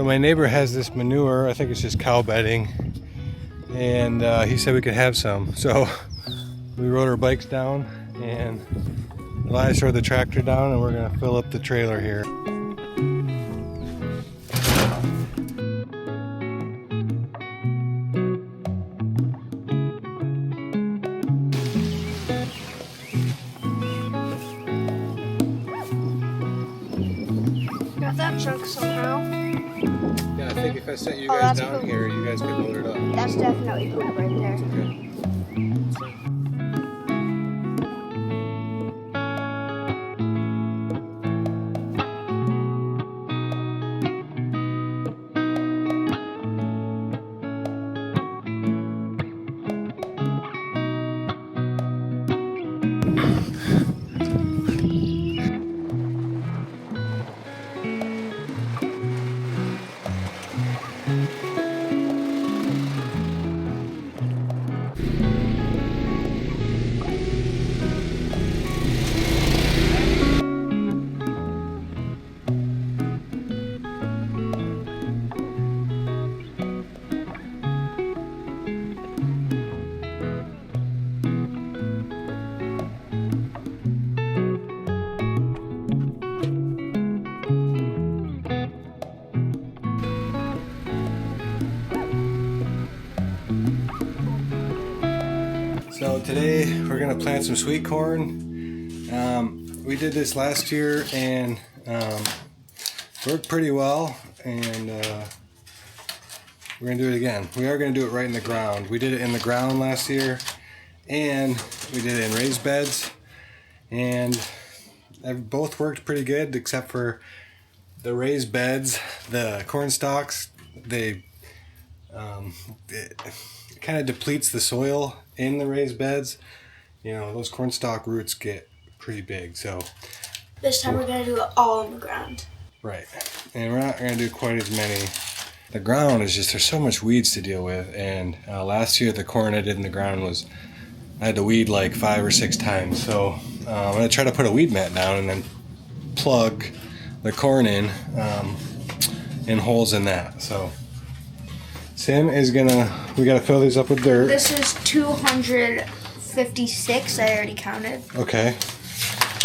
So my neighbor has this manure, I think it's just cow bedding, and he said we could have some. So we rode our bikes down, and Elias rode the tractor down, and we're gonna fill up the trailer here. Got that chunk somehow. Yeah, I think if I set you guys down poop. here, you guys could load it up. That's definitely poop right there. Okay. So today we're gonna plant some sweet corn. We did this last year and worked pretty well, and we're gonna do it again. We are gonna do it right in the ground. We did it in the ground last year, and we did it in raised beds, and they both worked pretty good, except for the raised beds. The corn stalks, it kind of depletes the soil in the raised beds. You know, those corn stalk roots get pretty big, so This time we're gonna do it all on the ground. right. And we're not gonna do quite as many. The ground is just, there's so much weeds to deal with, and last year the corn I did in the ground was, I had to weed like 5 or 6 times. So I'm gonna try to put a weed mat down and then plug the corn in holes in that. So Sam is we gotta fill these up with dirt. This is 256. I already counted. Okay.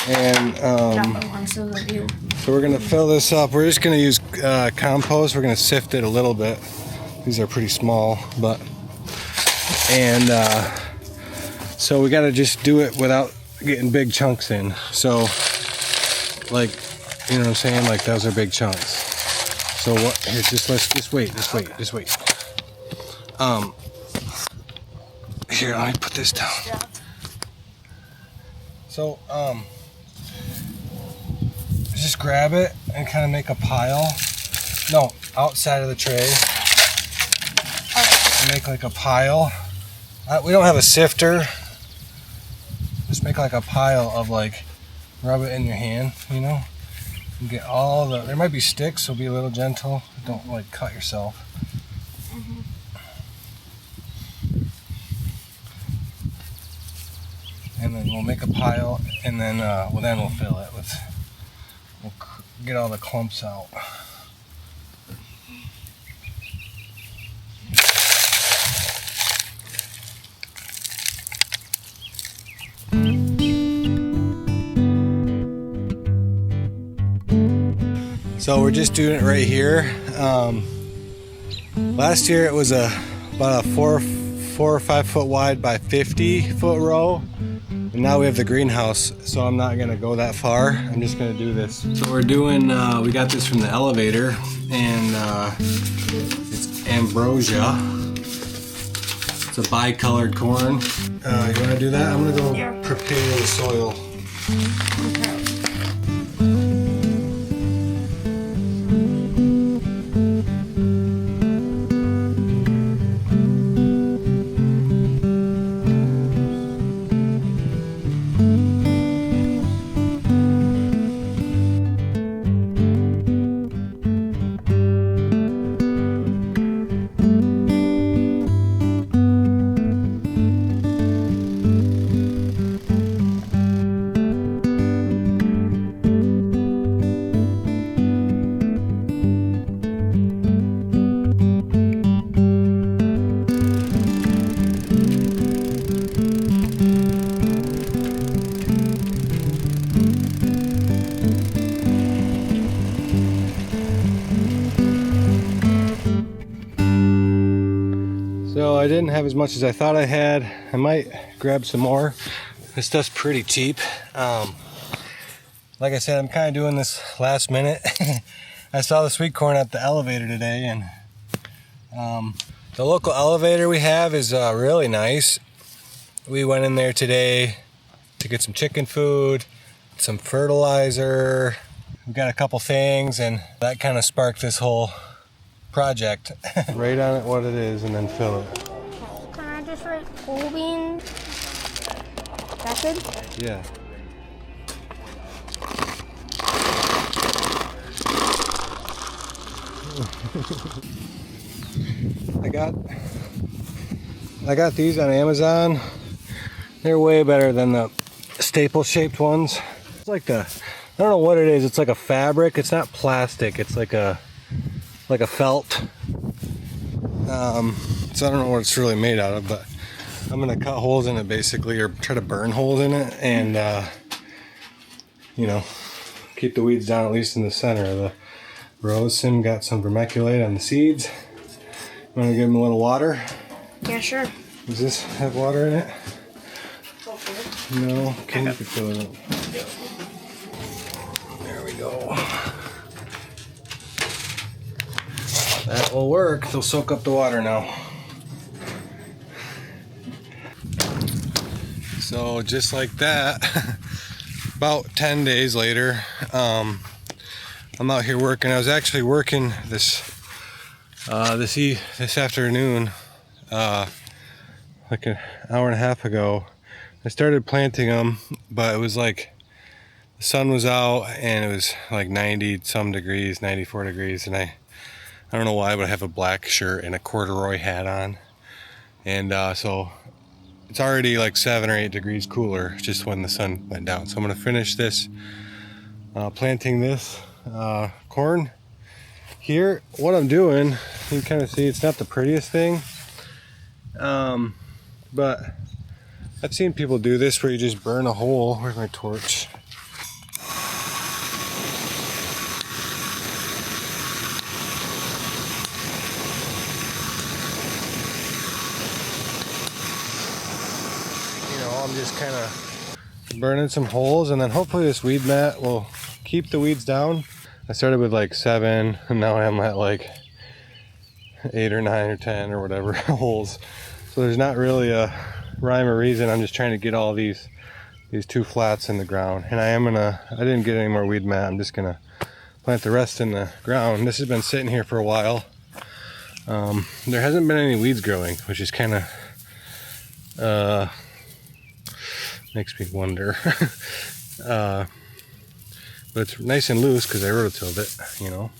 And Not the one, so the view. so we're gonna fill this up. We're just gonna use compost. We're gonna sift it a little bit. These are pretty small, so we gotta just do it without getting big chunks in. So, like, you know what I'm saying? Like, those are big chunks. So what? Here, just wait. Here, let me put this down. So, just grab it and kind of make a pile. No, outside of the tray. Make like a pile. We don't have a sifter. Just make like a pile of, like, rub it in your hand, you know? And get all the, there might be sticks, so be a little gentle. Don't, like, cut yourself. And then we'll make a pile, and then we'll fill it with, we'll get all the clumps out. So we're just doing it right here. Last year it was about a 4 or 5 foot wide by 50 foot row. And now we have the greenhouse, so I'm not gonna go that far. I'm just gonna do this. So we're doing, we got this from the elevator, and it's ambrosia. It's a bicolored corn. You wanna do that? I'm gonna go prepare the soil. So I didn't have as much as I thought I had. I might grab some more. This stuff's pretty cheap. Like I said, I'm kind of doing this last minute. I saw the sweet corn at the elevator today, and the local elevator we have is really nice. We went in there today to get some chicken food, some fertilizer. We got a couple things, and that kind of sparked this whole project. Write on it what it is and then fill it. Can I just write cool beans? That's good? Yeah. I got these on Amazon. They're way better than the staple shaped ones. It's like I don't know what it is. It's like a fabric. It's not plastic. It's like a felt. So I don't know what it's really made out of, but I'm gonna cut holes in it basically, or try to burn holes in it, and you know, keep the weeds down at least in the center of the rows. Sim got some vermiculite on the seeds. You want to give them a little water? Yeah, sure. Does this have water in it? No. Can you fill it up? There we go. That will work. They'll soak up the water now. So just like that, about 10 days later, I'm out here working. I was actually working this afternoon, like an hour and a half ago. I started planting them, but it was like the sun was out and it was like 90 some degrees, 94 degrees, and I don't know why, but I have a black shirt and a corduroy hat on, and so it's already like 7 or 8 degrees cooler just when the sun went down. So I'm gonna finish this planting this corn here. What I'm doing, you can kind of see it's not the prettiest thing, but I've seen people do this where you just burn a hole. Where's my torch? You know, I'm just kind of burning some holes, and then hopefully this weed mat will keep the weeds down. I started with like 7, and now I'm at like 8 or 9 or 10 or whatever holes. So there's not really a rhyme or reason. I'm just trying to get all these 2 flats in the ground, and I didn't get any more weed mat. I'm just gonna plant the rest in the ground. This has been sitting here for a while. There hasn't been any weeds growing, which is kind of makes me wonder. But it's nice and loose because I rototilled it, you know.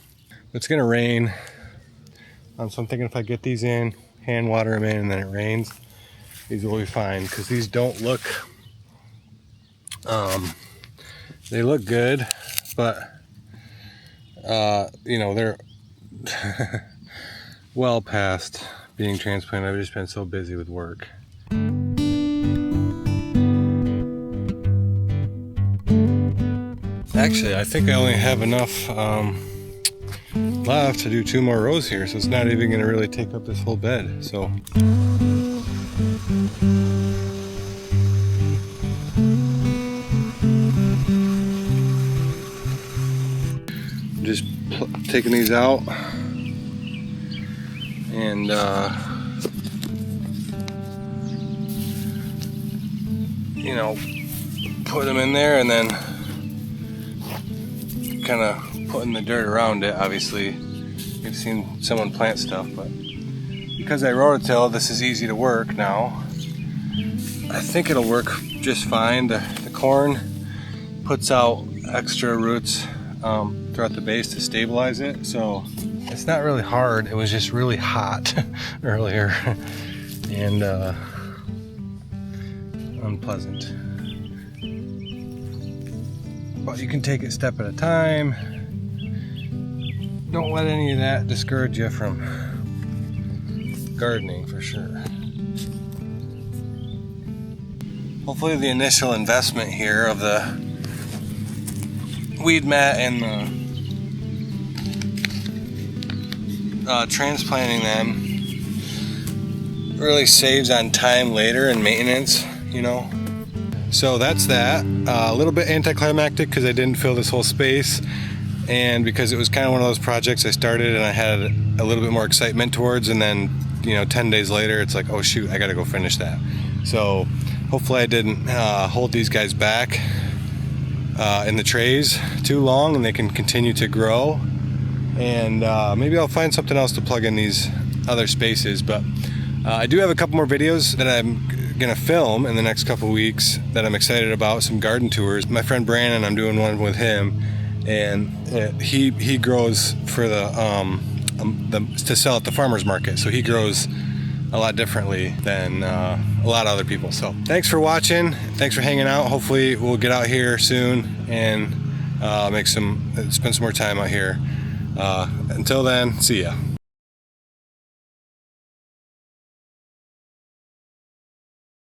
It's gonna rain, so I'm thinking if I get these in, hand water them in, and then it rains, these will be fine, because these don't look, they look good, but you know, they're well past being transplanted. I've just been so busy with work. Actually, I think I only have enough left to do 2 more rows here, so it's not even going to really take up this whole bed. So just taking these out and you know, put them in there, and then kind of putting the dirt around it. Obviously you've seen someone plant stuff, but because I rototill, this is easy to work now. I think it'll work just fine. The corn puts out extra roots throughout the base to stabilize it, so it's not really hard. It was just really hot earlier and unpleasant. But you can take it step at a time. Don't let any of that discourage you from gardening, for sure. Hopefully the initial investment here of the weed mat and the transplanting them really saves on time later and maintenance, you know. So that's that. A little bit anticlimactic because I didn't fill this whole space, and because it was kind of one of those projects I started and I had a little bit more excitement towards, and then, you know, 10 days later it's like, oh shoot, I gotta go finish that. So hopefully I didn't hold these guys back in the trays too long, and they can continue to grow. And maybe I'll find something else to plug in these other spaces. But I do have a couple more videos that I'm gonna film in the next couple weeks that I'm excited about. Some garden tours. My friend Brandon, I'm doing one with him, and he grows for the to sell at the farmers market. So he grows a lot differently than a lot of other people. So thanks for watching. Thanks for hanging out. Hopefully we'll get out here soon and spend some more time out here. Until then, see ya.